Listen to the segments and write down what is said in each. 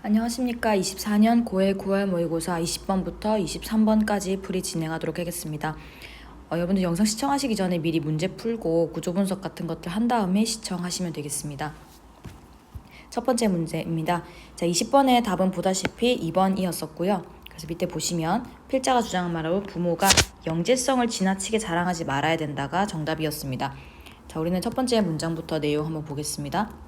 안녕하십니까. 24년 고1 9월 모의고사 20번부터 23번까지 풀이 진행하도록 하겠습니다. 여러분들 영상 시청하시기 전에 미리 문제 풀고 구조 분석 같은 것들 한 다음에 시청하시면 되겠습니다. 첫 번째 문제입니다. 자, 20번의 답은 보다시피 2번이었었고요. 그래서 밑에 보시면 필자가 주장한 말로 부모가 영재성을 지나치게 자랑하지 말아야 된다가 정답이었습니다. 자, 우리는 첫 번째 문장부터 내용 한번 보겠습니다.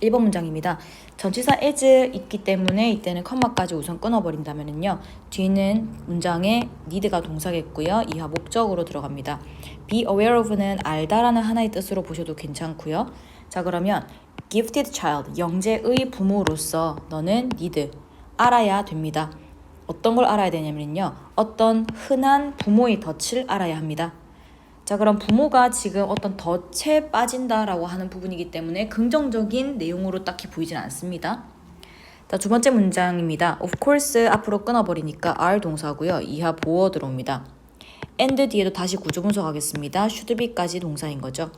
1번 문장입니다. 전치사 as 있기 때문에 이때는 컴마까지 우선 끊어버린다면요. 뒤는 문장에 need가 동사겠고요. 이하 목적으로 들어갑니다. be aware of는 알다라는 하나의 뜻으로 보셔도 괜찮고요. 자, 그러면 gifted child, 영재의 부모로서 너는 need, 알아야 됩니다. 어떤 걸 알아야 되냐면요. 어떤 흔한 부모의 덫을 알아야 합니다. 자, 그럼 부모가 지금 어떤 덫에 빠진다라고 하는 부분이기 때문에 긍정적인 내용으로 딱히 보이진 않습니다. 자, 두 번째 문장입니다. Of course 앞으로 끊어버리니까 are 동사고요. 이하 보어 들어옵니다. and 뒤에도 다시 구조 분석하겠습니다. should be까지 동사인 거죠.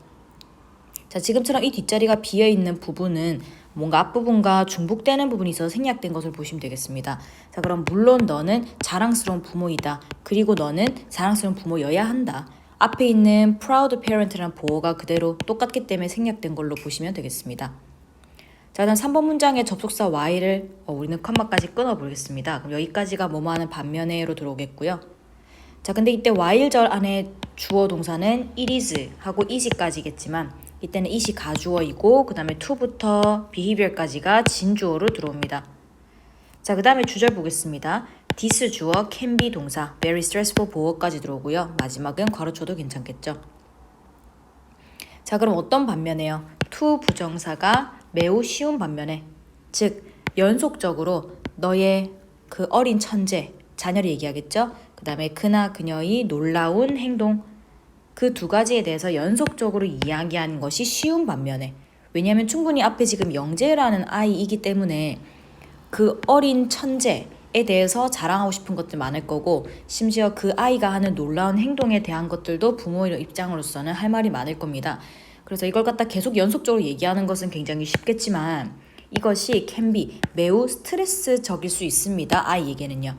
자, 지금처럼 이 뒷자리가 비어있는 부분은 뭔가 앞부분과 중복되는 부분이 있어서 생략된 것을 보시면 되겠습니다. 자, 그럼 물론 너는 자랑스러운 부모이다. 그리고 너는 자랑스러운 부모여야 한다. 앞에 있는 proud parent라는 보어가 그대로 똑같기 때문에 생략된 걸로 보시면 되겠습니다. 자, 다음 3번 문장의 접속사 y를 우리는 컴마까지 끊어보겠습니다. 그럼 여기까지가 뭐뭐하는 반면에로 들어오겠고요. 자, 근데 이때 while절 안에 주어 동사는 it is 하고 is까지겠지만 이때는 it이 가주어이고 그 다음에 to부터 behavior까지가 진주어로 들어옵니다. 자, 그 다음에 주절 보겠습니다. this 주어, can be 동사, very stressful 보어까지 들어오고요. 마지막은 괄호쳐도 괜찮겠죠. 자, 그럼 어떤 반면에요? to 부정사가 매우 쉬운 반면에, 즉 연속적으로 너의 그 어린 천재, 자녀를 얘기하겠죠. 그 다음에 그나 그녀의 놀라운 행동, 그 두 가지에 대해서 연속적으로 이야기하는 것이 쉬운 반면에, 왜냐하면 충분히 앞에 지금 영재라는 아이이기 때문에 그 어린 천재에 대해서 자랑하고 싶은 것들 많을 거고, 심지어 그 아이가 하는 놀라운 행동에 대한 것들도 부모의 입장으로서는 할 말이 많을 겁니다. 그래서 이걸 갖다 계속 연속적으로 얘기하는 것은 굉장히 쉽겠지만 이것이 can be 매우 스트레스적일 수 있습니다. 아이에게는요.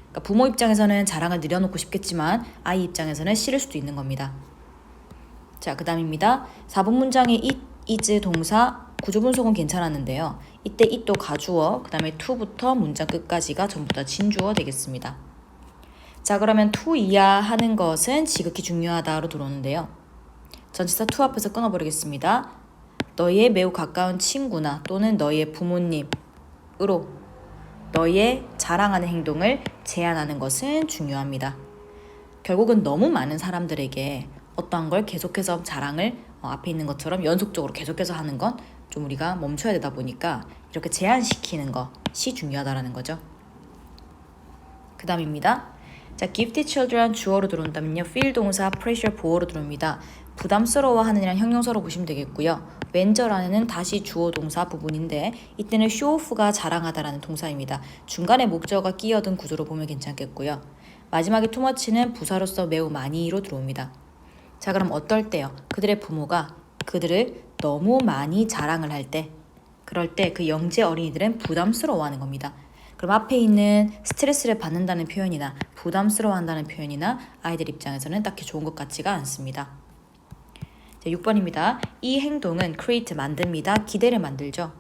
그러니까 부모 입장에서는 자랑을 늘려놓고 싶겠지만 아이 입장에서는 싫을 수도 있는 겁니다. 자, 그 다음입니다. 4번 문장의 it, is 동사 구조 분석은 괜찮았는데요. 이때 it도 가주어, 그 다음에 to부터 문장 끝까지가 전부 다 진주어 되겠습니다. 자, 그러면 to 이하 하는 것은 지극히 중요하다로 들어오는데요. 전치사 to 앞에서 끊어버리겠습니다. 너의 매우 가까운 친구나 또는 너의 부모님으로 너의 자랑하는 행동을 제한하는 것은 중요합니다. 결국은 너무 많은 사람들에게 어떠한 걸 계속해서 자랑을 앞에 있는 것처럼 연속적으로 계속해서 하는 건 좀 우리가 멈춰야 되다 보니까 이렇게 제한시키는 것이 중요하다라는 거죠. 그 다음입니다. 자, gifted children 주어로 들어온다면요. feel 동사, pressure 보어로 들어옵니다. 부담스러워하는이란 형용사로 보시면 되겠고요. 왼절 안에는 다시 주어 동사 부분인데 이때는 show off가 자랑하다라는 동사입니다. 중간에 목적어가 끼어든 구조로 보면 괜찮겠고요. 마지막에 too much는 부사로서 매우 많이로 들어옵니다. 자, 그럼 어떨 때요? 그들의 부모가 그들을 너무 많이 자랑을 할 때, 그럴 때 그 영재 어린이들은 부담스러워하는 겁니다. 그럼 앞에 있는 스트레스를 받는다는 표현이나 부담스러워한다는 표현이나 아이들 입장에서는 딱히 좋은 것 같지가 않습니다. 자, 6번입니다. 이 행동은 create 만듭니다. 기대를 만들죠.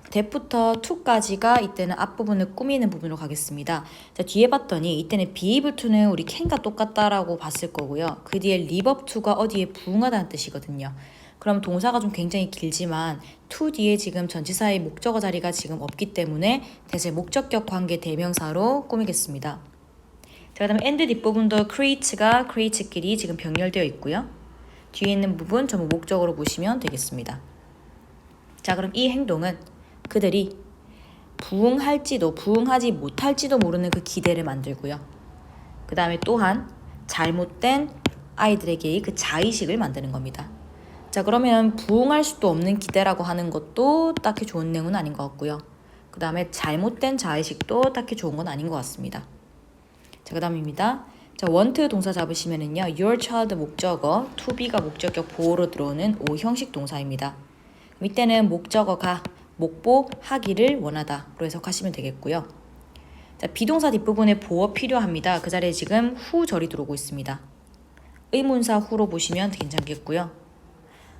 that부터 to까지가 이때는 앞부분을 꾸미는 부분으로 가겠습니다. 자, 뒤에 봤더니 이때는 be able to는 우리 can과 똑같다라고 봤을 거고요. 그 뒤에 live up to가 어디에 부응하다는 뜻이거든요. 그럼 동사가 좀 굉장히 길지만 to 뒤에 지금 전치사의 목적어 자리가 지금 없기 때문에 대체 목적격 관계 대명사로 꾸미겠습니다. 자, 그 다음에 and 뒷부분도 create가 create끼리 지금 병렬되어 있고요. 뒤에 있는 부분 전부 목적어로 보시면 되겠습니다. 자, 그럼 이 행동은 그들이 부응할지도 부응하지 못할지도 모르는 그 기대를 만들고요. 그 다음에 또한 잘못된 아이들에게의 그 자의식을 만드는 겁니다. 자, 그러면 부응할 수도 없는 기대라고 하는 것도 딱히 좋은 내용은 아닌 것 같고요. 그 다음에 잘못된 자의식도 딱히 좋은 건 아닌 것 같습니다. 자, 그 다음입니다. 자, want 동사 잡으시면은요. your child 목적어, to be가 목적격 보호로 들어오는 O 형식 동사입니다. 이때는 목적어가 목보하기를 원하다로 해석하시면 되겠고요. 자, 비동사 뒷부분에 보어 필요합니다. 그 자리에 지금 후절이 들어오고 있습니다. 의문사 후로 보시면 괜찮겠고요.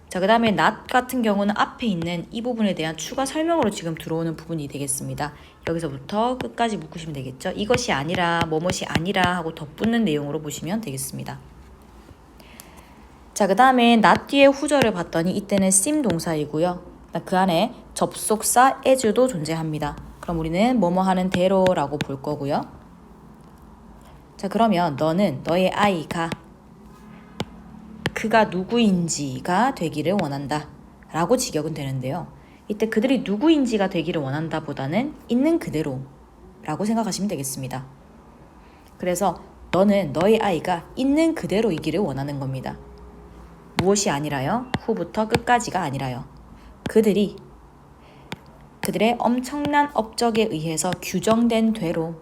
자, 그 다음에 not 같은 경우는 앞에 있는 이 부분에 대한 추가 설명으로 지금 들어오는 부분이 되겠습니다. 여기서부터 끝까지 묶으시면 되겠죠. 이것이 아니라 뭐뭇이 아니라 하고 덧붙는 내용으로 보시면 되겠습니다. 자, 그 다음에 not 뒤에 후절을 봤더니 이때는 seem 동사이고요. 그 안에 접속사 as도 존재합니다. 그럼 우리는 뭐뭐 하는 대로라고 볼 거고요. 자, 그러면 너는 너의 아이가 그가 누구인지가 되기를 원한다 라고 직역은 되는데요. 이때 그들이 누구인지가 되기를 원한다 보다는 있는 그대로 라고 생각하시면 되겠습니다. 그래서 너는 너의 아이가 있는 그대로이기를 원하는 겁니다. 무엇이 아니라요? 후부터 끝까지가 아니라요. 그들의 엄청난 업적에 의해서 규정된 대로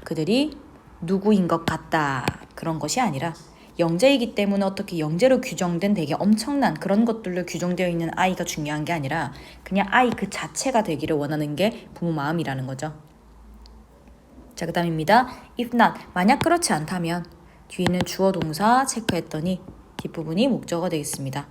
그들이 누구인 것 같다 그런 것이 아니라 영재이기 때문에 어떻게 영재로 규정된 되게 엄청난 그런 것들로 규정되어 있는 아이가 중요한 게 아니라 그냥 아이 그 자체가 되기를 원하는 게 부모 마음이라는 거죠. 자, 그 다음입니다. If not, 만약 그렇지 않다면 뒤에는 주어 동사 체크했더니 뒷부분이 목적어가 되겠습니다.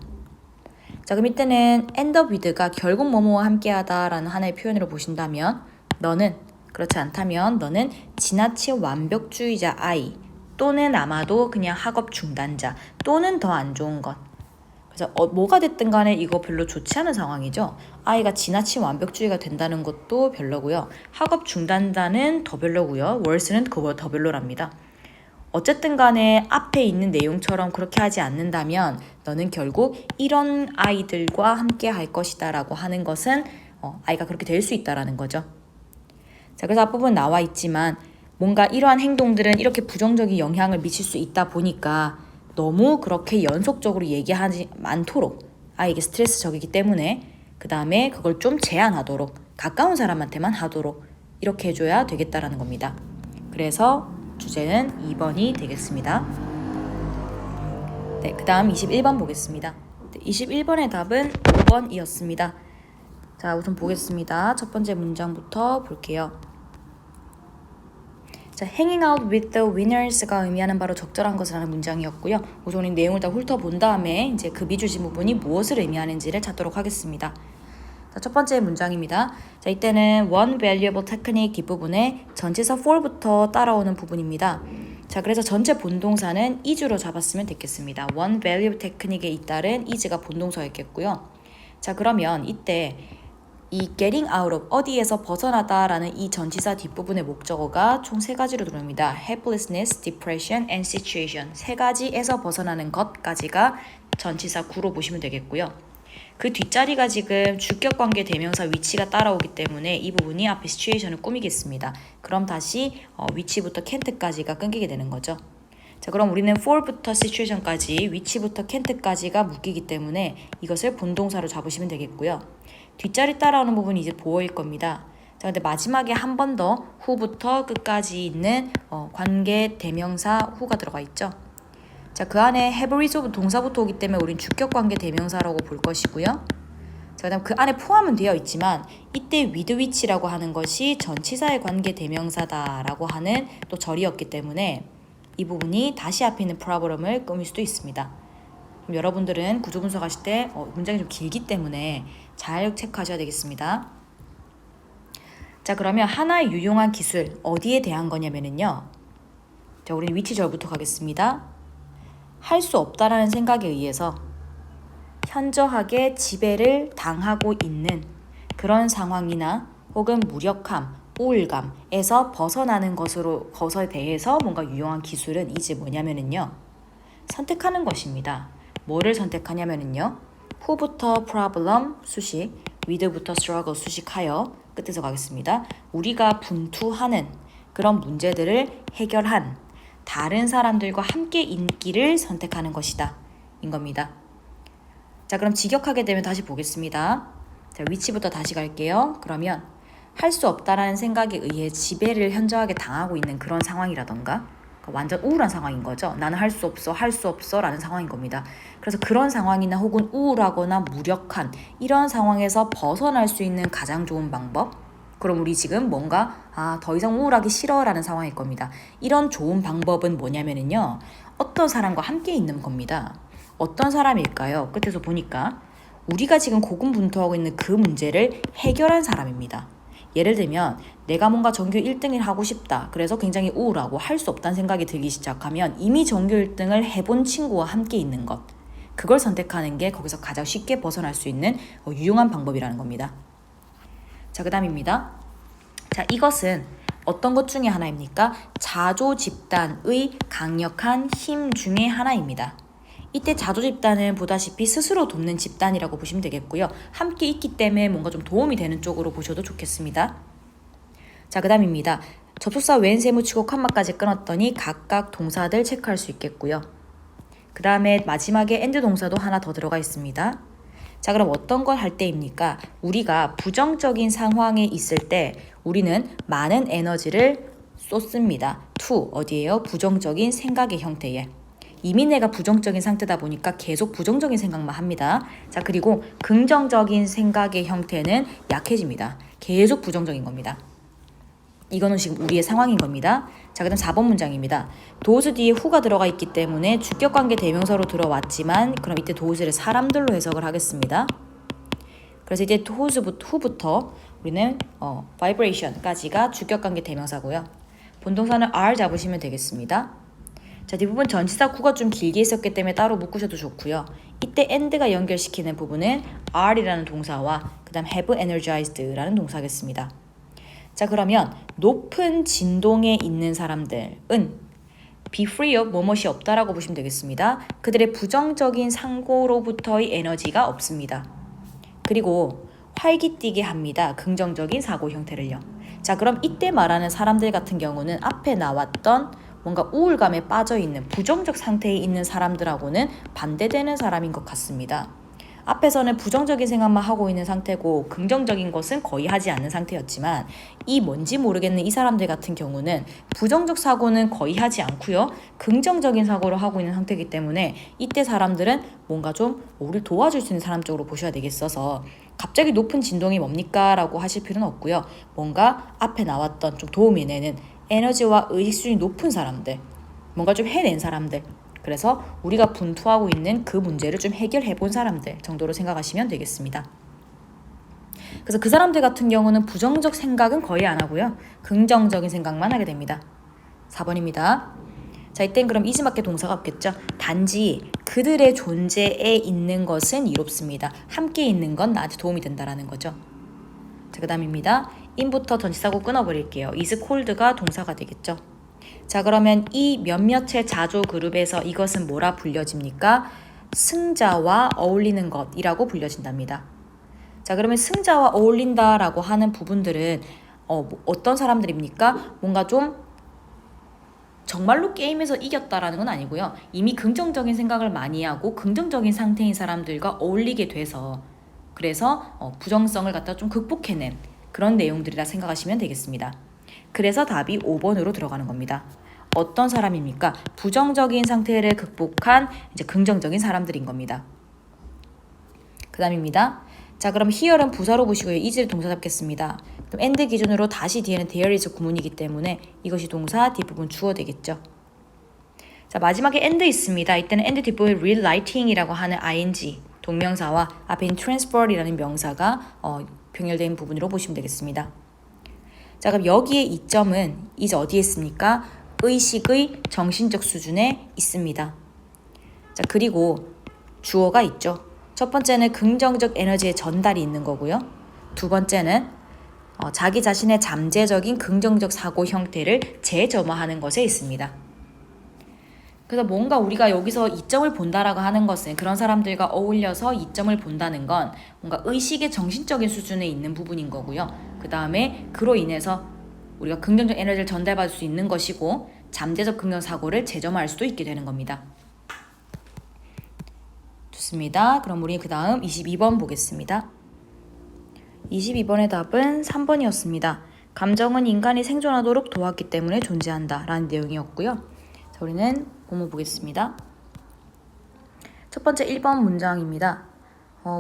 자, 그럼 이때는 end up with가 결국 뭐뭐와 함께하다 라는 하나의 표현으로 보신다면 너는 그렇지 않다면 너는 지나친 완벽주의자 아이 또는 아마도 그냥 학업 중단자 또는 더 안 좋은 것. 그래서 뭐가 됐든 간에 이거 별로 좋지 않은 상황이죠. 아이가 지나친 완벽주의가 된다는 것도 별로고요. 학업 중단자는 더 별로고요. worse는 그거 더 별로랍니다. 어쨌든 간에 앞에 있는 내용처럼 그렇게 하지 않는다면 너는 결국 이런 아이들과 함께 할 것이다 라고 하는 것은 아이가 그렇게 될 수 있다라는 거죠. 자, 그래서 앞부분 나와 있지만 뭔가 이러한 행동들은 이렇게 부정적인 영향을 미칠 수 있다 보니까 너무 그렇게 연속적으로 얘기하지 않도록 아이에게 스트레스적이기 때문에 그 다음에 그걸 좀 제한하도록 가까운 사람한테만 하도록 이렇게 해줘야 되겠다라는 겁니다. 그래서 주제는 2번이 되겠습니다. 네, 그 다음 21번 보겠습니다. 네, 21번의 답은 5번이었습니다. 자, 우선 보겠습니다. 첫 번째 문장부터 볼게요. 자, hanging out with the winners가 의미하는 바로 적절한 것이라는 문장이었고요. 우선 이 내용을 다 훑어본 다음에 이제 그 미주시 부분이 무엇을 의미하는지를 찾도록 하겠습니다. 자, 첫 번째 문장입니다. 자, 이때는 one valuable technique 뒷부분에 전치사 for부터 따라오는 부분입니다. 자, 그래서 전체 본동사는 is로 잡았으면 되겠습니다. one valuable technique에 잇따른 is가 본동사였겠고요. 자, 그러면 이때 이 getting out of 어디에서 벗어나다 라는 이 전치사 뒷부분의 목적어가 총 3가지로 들어옵니다. helplessness, depression, and situation. 3가지에서 벗어나는 것까지가 전치사 구로 보시면 되겠고요. 그 뒷자리가 지금 주격관계 대명사 위치가 따라오기 때문에 이 부분이 앞에 situation을 꾸미겠습니다. 그럼 다시 위치부터 can't까지가 끊기게 되는 거죠. 자, 그럼 우리는 for부터 situation까지 위치부터 can't까지가 묶이기 때문에 이것을 본동사로 잡으시면 되겠고요. 뒷자리 따라오는 부분이 이제 보어일 겁니다. 자, 근데 마지막에 한 번 더 후부터 끝까지 있는 관계 대명사 후가 들어가 있죠. 자, 그 안에 have resolve 동사부터 오기 때문에 우린 주격관계 대명사라고 볼 것이고요. 자, 그다음 그 안에 포함은 되어 있지만 이때 with which라고 하는 것이 전치사의 관계 대명사다라고 하는 또 절이었기 때문에 이 부분이 다시 앞에 있는 problem을 꾸밀 수도 있습니다. 그럼 여러분들은 구조분석 하실 때 문장이 좀 길기 때문에 잘 체크하셔야 되겠습니다. 자, 그러면 하나의 유용한 기술 어디에 대한 거냐면요. 자, 우리는 위치절부터 가겠습니다. 할 수 없다라는 생각에 의해서 현저하게 지배를 당하고 있는 그런 상황이나 혹은 무력함, 우울감에서 벗어나는 것에 대해서 뭔가 유용한 기술은 이제 뭐냐면요. 선택하는 것입니다. 뭐를 선택하냐면요. who부터 problem 수식, with부터 struggle 수식하여 끝에서 가겠습니다. 우리가 분투하는 그런 문제들을 해결한 다른 사람들과 함께 있기를 선택하는 것이다. 인 겁니다. 자, 그럼 직역하게 되면 다시 보겠습니다. 자, 위치부터 다시 갈게요. 그러면 할 수 없다라는 생각에 의해 지배를 현저하게 당하고 있는 그런 상황이라던가 완전 우울한 상황인 거죠. 나는 할 수 없어, 할 수 없어 라는 상황인 겁니다. 그래서 그런 상황이나 혹은 우울하거나 무력한 이런 상황에서 벗어날 수 있는 가장 좋은 방법, 그럼 우리 지금 뭔가 더 이상 우울하기 싫어 라는 상황일 겁니다. 이런 좋은 방법은 뭐냐면요, 어떤 사람과 함께 있는 겁니다. 어떤 사람일까요? 끝에서 보니까 우리가 지금 고군분투하고 있는 그 문제를 해결한 사람입니다. 예를 들면 내가 뭔가 전교 1등을 하고 싶다. 그래서 굉장히 우울하고 할 수 없다는 생각이 들기 시작하면 이미 전교 1등을 해본 친구와 함께 있는 것, 그걸 선택하는 게 거기서 가장 쉽게 벗어날 수 있는 유용한 방법이라는 겁니다. 자, 그 다음입니다. 자, 이것은 어떤 것 중에 하나입니까? 자조 집단의 강력한 힘 중에 하나입니다. 이때 자조 집단은 보다시피 스스로 돕는 집단이라고 보시면 되겠고요. 함께 있기 때문에 뭔가 좀 도움이 되는 쪽으로 보셔도 좋겠습니다. 자, 그 다음입니다. 접속사 웬 세무치고 컴마까지 끊었더니 각각 동사들 체크할 수 있겠고요. 그 다음에 마지막에 엔드 동사도 하나 더 들어가 있습니다. 자, 그럼 어떤 걸 할 때입니까? 우리가 부정적인 상황에 있을 때 우리는 많은 에너지를 쏟습니다. to 어디에요? 부정적인 생각의 형태에. 이미 내가 부정적인 상태다 보니까 계속 부정적인 생각만 합니다. 자, 그리고 긍정적인 생각의 형태는 약해집니다. 계속 부정적인 겁니다. 이거는 지금 우리의 상황인 겁니다. 자, 그 다음 4번 문장입니다. 도우스 뒤에 who가 들어가 있기 때문에 주격관계 대명사로 들어왔지만 그럼 이때 도우스를 사람들로 해석을 하겠습니다. 그래서 이제 who부터 우리는 vibration까지가 주격관계 대명사고요. 본동사는 are 잡으시면 되겠습니다. 자, 뒷부분 전치사 구가 좀 길게 있었기 때문에 따로 묶으셔도 좋고요. 이때 and가 연결시키는 부분은 are이라는 동사와 그 다음 have energized라는 동사겠습니다. 자, 그러면 높은 진동에 있는 사람들은 be free of 뭐뭇이 없다라고 보시면 되겠습니다. 그들의 부정적인 상고로부터의 에너지가 없습니다. 그리고 활기띠게 합니다. 긍정적인 사고 형태를요. 자, 그럼 이때 말하는 사람들 같은 경우는 앞에 나왔던 뭔가 우울감에 빠져있는 부정적 상태에 있는 사람들하고는 반대되는 사람인 것 같습니다. 앞에서는 부정적인 생각만 하고 있는 상태고 긍정적인 것은 거의 하지 않는 상태였지만 이 뭔지 모르겠는 이 사람들 같은 경우는 부정적 사고는 거의 하지 않고요. 긍정적인 사고를 하고 있는 상태이기 때문에 이때 사람들은 뭔가 좀 우리를 도와줄 수 있는 사람 쪽으로 보셔야 되겠어서 갑자기 높은 진동이 뭡니까? 라고 하실 필요는 없고요. 뭔가 앞에 나왔던 좀 도움이 되는 에너지와 의식 수준이 높은 사람들, 뭔가 좀 해낸 사람들, 그래서 우리가 분투하고 있는 그 문제를 좀 해결해 본 사람들 정도로 생각하시면 되겠습니다. 그래서 그 사람들 같은 경우는 부정적 생각은 거의 안 하고요. 긍정적인 생각만 하게 됩니다. 4번입니다. 자, 이땐 그럼 이지맞게 동사가 없겠죠. 단지 그들의 존재에 있는 것은 이롭습니다. 함께 있는 건 나한테 도움이 된다라는 거죠. 자, 그 다음입니다. in부터 전치사고 끊어버릴게요. is cold가 동사가 되겠죠. 자, 그러면 이 몇몇의 자조 그룹에서 이것은 뭐라 불려집니까? 승자와 어울리는 것이라고 불려진답니다. 자, 그러면 승자와 어울린다라고 하는 부분들은 어떤 사람들입니까? 뭔가 좀 정말로 게임에서 이겼다라는 건 아니고요. 이미 긍정적인 생각을 많이 하고 긍정적인 상태인 사람들과 어울리게 돼서 그래서 부정성을 갖다 좀 극복해낸 그런 내용들이라 생각하시면 되겠습니다. 그래서 답이 5번으로 들어가는 겁니다. 어떤 사람입니까? 부정적인 상태를 극복한 이제 긍정적인 사람들인 겁니다. 그 다음입니다. 자, 그럼 here는 부사로 보시고요. is를 동사 잡겠습니다. 그럼 and 기준으로 다시 뒤에는 there is 구문이기 때문에 이것이 동사, 뒷부분 주어 되겠죠. 자, 마지막에 and 있습니다. 이때는 and 뒷부분 relighting이라고 하는 ing 동명사와 앞에 있는 transport이라는 명사가 병렬된 부분으로 보시면 되겠습니다. 자, 그럼 여기에 이점은 이제 어디에 있습니까? 의식의 정신적 수준에 있습니다. 자, 그리고 주어가 있죠. 첫 번째는 긍정적 에너지의 전달이 있는 거고요. 두 번째는 자기 자신의 잠재적인 긍정적 사고 형태를 재점화하는 것에 있습니다. 그래서 뭔가 우리가 여기서 이점을 본다라고 하는 것은 그런 사람들과 어울려서 이점을 본다는 건 뭔가 의식의 정신적인 수준에 있는 부분인 거고요. 그 다음에 그로 인해서 우리가 긍정적 에너지를 전달받을 수 있는 것이고 잠재적 긍정 사고를 재점화할 수도 있게 되는 겁니다. 좋습니다. 그럼 우리 그 다음 22번 보겠습니다. 22번의 답은 3번이었습니다. 감정은 인간이 생존하도록 도왔기 때문에 존재한다 라는 내용이었고요. 자, 우리는 본문 보겠습니다. 첫 번째 1번 문장입니다.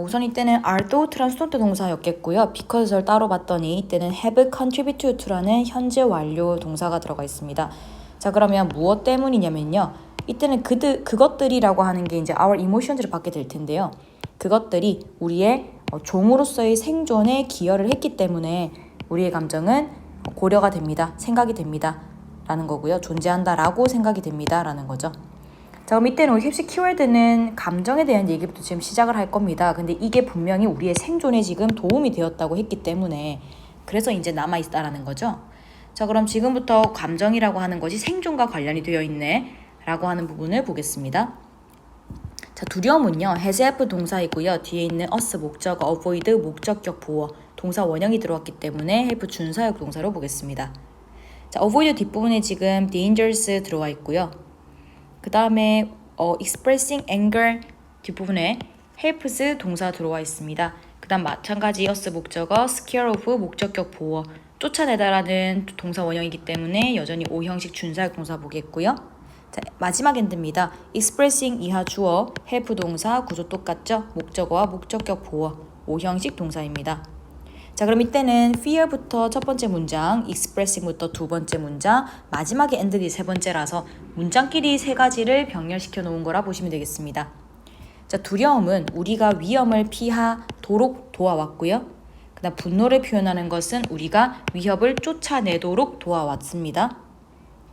우선 이때는 are thought란 수동태 동사였겠고요. because를 따로 봤더니 이때는 have contributed to라는 현재 완료 동사가 들어가 있습니다. 자, 그러면 무엇 때문이냐면요. 이때는 그것들이라고 하는 게 이제 our emotions를 받게 될 텐데요. 그것들이 우리의 종으로서의 생존에 기여를 했기 때문에 우리의 감정은 고려가 됩니다. 생각이 됩니다. 라는 거고요. 존재한다라고 생각이 됩니다. 라는 거죠. 자, 그럼 이때는 우리 캡시 키워드는 감정에 대한 얘기부터 지금 시작을 할 겁니다. 근데 이게 분명히 우리의 생존에 지금 도움이 되었다고 했기 때문에 그래서 이제 남아있다라는 거죠. 자, 그럼 지금부터 감정이라고 하는 것이 생존과 관련이 되어 있네 라고 하는 부분을 보겠습니다. 자, 두려움은요. has 동사이고요. 뒤에 있는 us 목적어, avoid 목적격 보어, 동사 원형이 들어왔기 때문에 have 준사역 동사로 보겠습니다. 자, avoid 뒷부분에 지금 dangerous 들어와 있고요. 그 다음에 expressing anger 뒷부분에 helps 동사 들어와 있습니다. 그 다음 마찬가지 us 목적어, scare of 목적격 보어, 쫓아내다라는 동사 원형이기 때문에 여전히 O형식 준사역 동사 보겠고요. 자, 마지막 엔드입니다. expressing 이하 주어, help 동사 구조 똑같죠? 목적어와 목적격 보어, O형식 동사입니다. 자, 그럼 이때는 fear부터 첫 번째 문장, expressing부터 두 번째 문장, 마지막에 end이 세 번째라서 문장끼리 세 가지를 병렬시켜 놓은 거라 보시면 되겠습니다. 자, 두려움은 우리가 위험을 피하도록 도와왔고요. 그 다음 분노를 표현하는 것은 우리가 위협을 쫓아내도록 도와왔습니다.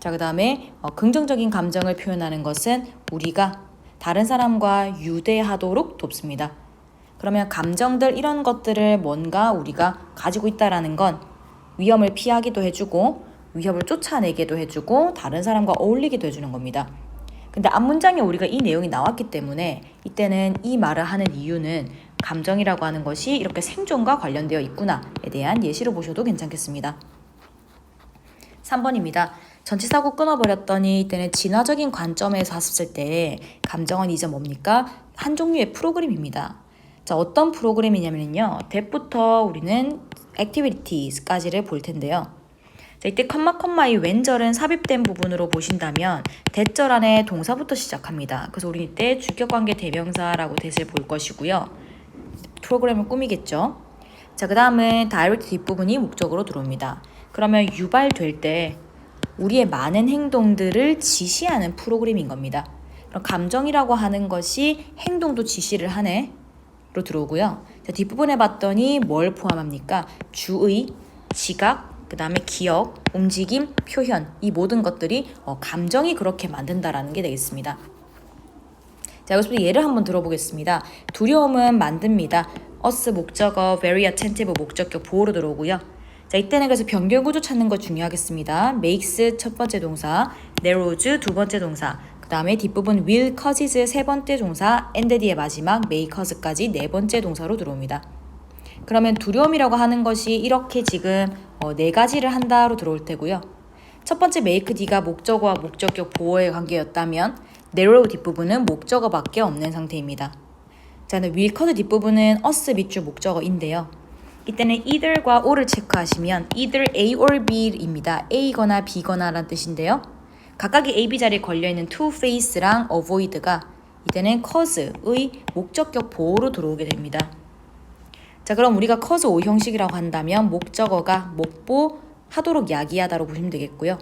자, 그 다음에 긍정적인 감정을 표현하는 것은 우리가 다른 사람과 유대하도록 돕습니다. 그러면 감정들 이런 것들을 뭔가 우리가 가지고 있다라는 건 위험을 피하기도 해주고 위협을 쫓아내기도 해주고 다른 사람과 어울리기도 해주는 겁니다. 근데 앞문장에 우리가 이 내용이 나왔기 때문에 이때는 이 말을 하는 이유는 감정이라고 하는 것이 이렇게 생존과 관련되어 있구나에 대한 예시로 보셔도 괜찮겠습니다. 3번입니다. 전치사고 끊어버렸더니 이때는 진화적인 관점에서 봤을 때 감정은 이제 뭡니까? 한 종류의 프로그램입니다. 자, 어떤 프로그램이냐면요. that부터 우리는 activities까지를 볼 텐데요. 자, 이때 컴마의 왼절은 삽입된 부분으로 보신다면 that절 안에 동사부터 시작합니다. 그래서 우리 이때 주격관계 대명사라고 that을 볼 것이고요. 프로그램을 꾸미겠죠. 자, 그 다음은 direct 뒷부분이 목적으로 들어옵니다. 그러면 유발될 때 우리의 많은 행동들을 지시하는 프로그램인 겁니다. 그럼 감정이라고 하는 것이 행동도 지시를 하네 로 들어오고요. 자, 뒷부분에 봤더니 뭘 포함합니까? 주의, 지각, 그 다음에 기억, 움직임, 표현 이 모든 것들이 감정이 그렇게 만든다라는 게 되겠습니다. 자, 여기서 예를 한번 들어보겠습니다. 두려움은 만듭니다. us 목적어, very attentive 목적격 보호로 들어오고요. 자, 이때는 그래서 변결구조 찾는 거 중요하겠습니다. makes 첫 번째 동사, narrows 두 번째 동사, 그 다음에 뒷부분 will, causes 세 번째 동사, and 뒤의 마지막 may cause까지 네 번째 동사로 들어옵니다. 그러면 두려움이라고 하는 것이 이렇게 지금 네 가지를 한다로 들어올 테고요. 첫 번째 make D가 목적어와 목적격 보호의 관계였다면 narrow 뒷부분은 목적어밖에 없는 상태입니다. 자, will cause 뒷부분은 us 밑줄 목적어인데요. 이때는 either과 or를 체크하시면 either A or B입니다. A거나 B거나 라는 뜻인데요. 각각의 A, B 자리에 걸려있는 to face랑 avoid가 이때는 cause의 목적격 보호로 들어오게 됩니다. 자, 그럼 우리가 cause O 형식이라고 한다면 목적어가 목보하도록 야기하다로 보시면 되겠고요.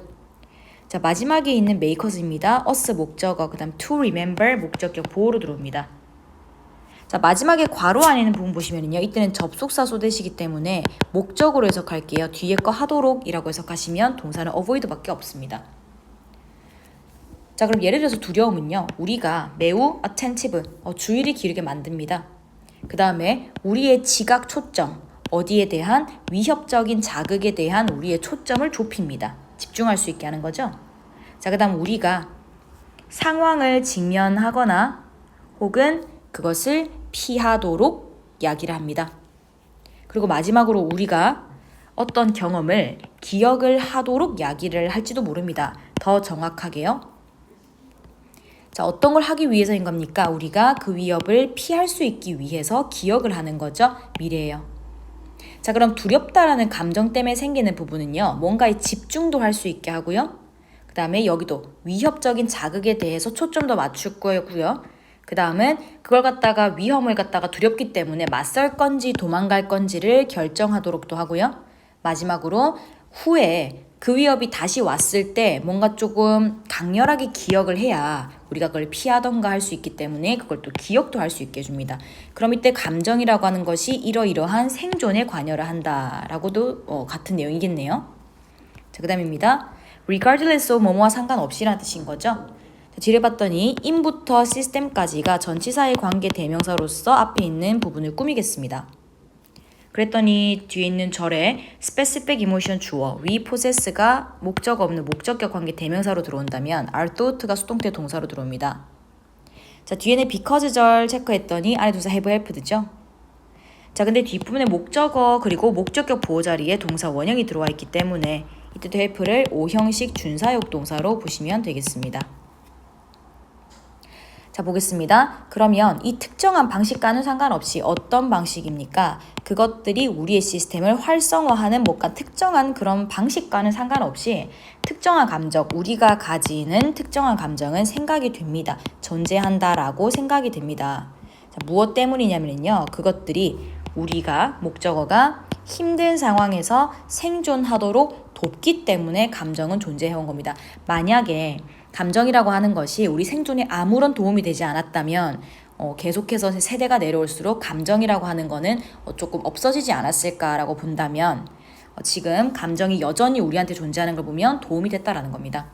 자, 마지막에 있는 may cause입니다. us 목적어, 그 다음 to remember 목적격 보호로 들어옵니다. 자, 마지막에 괄호 안에 있는 부분 보시면요. 이때는 접속사 소대시기 때문에 목적으로 해석할게요. 뒤에 거 하도록 이라고 해석하시면 동사는 avoid 밖에 없습니다. 자, 그럼 예를 들어서 두려움은요. 우리가 매우 attentive, 주의를 기울이게 만듭니다. 그 다음에 우리의 지각 초점, 어디에 대한 위협적인 자극에 대한 우리의 초점을 좁힙니다. 집중할 수 있게 하는 거죠. 자, 그 다음 우리가 상황을 직면하거나 혹은 그것을 피하도록 이야기를 합니다. 그리고 마지막으로 우리가 어떤 경험을 기억을 하도록 이야기를 할지도 모릅니다. 더 정확하게요. 자, 어떤 걸 하기 위해서인 겁니까? 우리가 그 위협을 피할 수 있기 위해서 기억을 하는 거죠. 미래예요. 자, 그럼 두렵다라는 감정 때문에 생기는 부분은요. 뭔가에 집중도 할 수 있게 하고요. 그 다음에 여기도 위협적인 자극에 대해서 초점도 맞출 거고요. 그 다음은 그걸 갖다가 위험을 갖다가 두렵기 때문에 맞설 건지 도망갈 건지를 결정하도록도 하고요. 마지막으로 후에 그 위협이 다시 왔을 때 뭔가 조금 강렬하게 기억을 해야 우리가 그걸 피하던가 할 수 있기 때문에 그걸 또 기억도 할 수 있게 해줍니다. 그럼 이때 감정이라고 하는 것이 이러이러한 생존에 관여를 한다라고도 같은 내용이겠네요. 자, 그 다음입니다. regardless of 뭐뭐와 상관없이라는 뜻인 거죠. 뒤를 봤더니 in부터 system까지가 전치사의 관계 대명사로서 앞에 있는 부분을 꾸미겠습니다. 그랬더니 뒤에 있는 절에 specific emotion 주어, we possess가 목적 없는 목적격 관계 대명사로 들어온다면 are thought가 수동태 동사로 들어옵니다. 자, 뒤에는 because 절 체크했더니 안에 동사 have helped죠. 자, 근데 뒷부분에 목적어 그리고 목적격 보호 자리에 동사 원형이 들어와 있기 때문에 이때도 help를 O형식 준사역 동사로 보시면 되겠습니다. 자, 보겠습니다. 그러면 이 특정한 방식과는 상관없이 어떤 방식입니까? 그것들이 우리의 시스템을 활성화하는 뭔가 특정한 그런 방식과는 상관없이 특정한 감정, 우리가 가지는 특정한 감정은 생각이 됩니다. 존재한다라고 생각이 됩니다. 자, 무엇 때문이냐면요. 그것들이 우리가 목적어가 힘든 상황에서 생존하도록 돕기 때문에 감정은 존재해온 겁니다. 만약에 감정이라고 하는 것이 우리 생존에 아무런 도움이 되지 않았다면 계속해서 세대가 내려올수록 감정이라고 하는 거는 조금 없어지지 않았을까라고 본다면 지금 감정이 여전히 우리한테 존재하는 걸 보면 도움이 됐다라는 겁니다.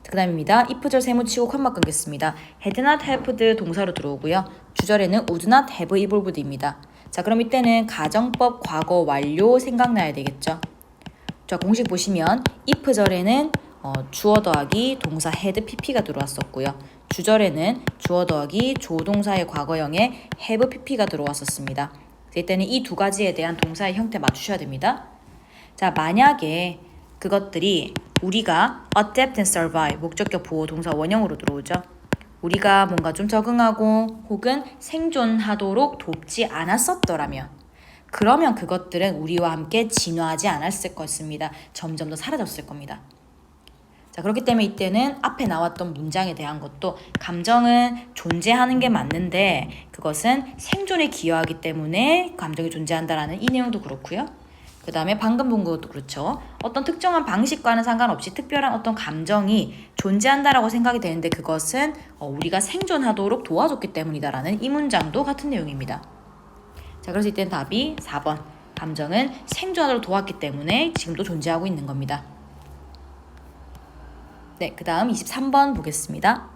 그 다음입니다. if절 세무치고 콤마 끊겠습니다. had not helped 동사로 들어오고요. 주절에는 would not have evolved입니다. 자, 그럼 이때는 가정법 과거 완료 생각나야 되겠죠. 자, 공식 보시면 if절에는 주어 더하기 동사 had pp가 들어왔었고요. 주절에는 주어 더하기 조동사의 과거형에 have pp가 들어왔었습니다. 이때는 이 두 가지에 대한 동사의 형태 맞추셔야 됩니다. 자, 만약에 그것들이 우리가 adapt and survive 목적격 보호 동사 원형으로 들어오죠. 우리가 뭔가 좀 적응하고 혹은 생존하도록 돕지 않았었더라면 그러면 그것들은 우리와 함께 진화하지 않았을 것입니다. 점점 더 사라졌을 겁니다. 자, 그렇기 때문에 이때는 앞에 나왔던 문장에 대한 것도 감정은 존재하는 게 맞는데 그것은 생존에 기여하기 때문에 감정이 존재한다라는 이 내용도 그렇고요. 그 다음에 방금 본 것도 그렇죠. 어떤 특정한 방식과는 상관없이 특별한 어떤 감정이 존재한다라고 생각이 되는데 그것은 우리가 생존하도록 도와줬기 때문이다라는 이 문장도 같은 내용입니다. 자, 그래서 이때는 답이 4번. 감정은 생존하도록 도왔기 때문에 지금도 존재하고 있는 겁니다. 네, 그 다음 23번 보겠습니다.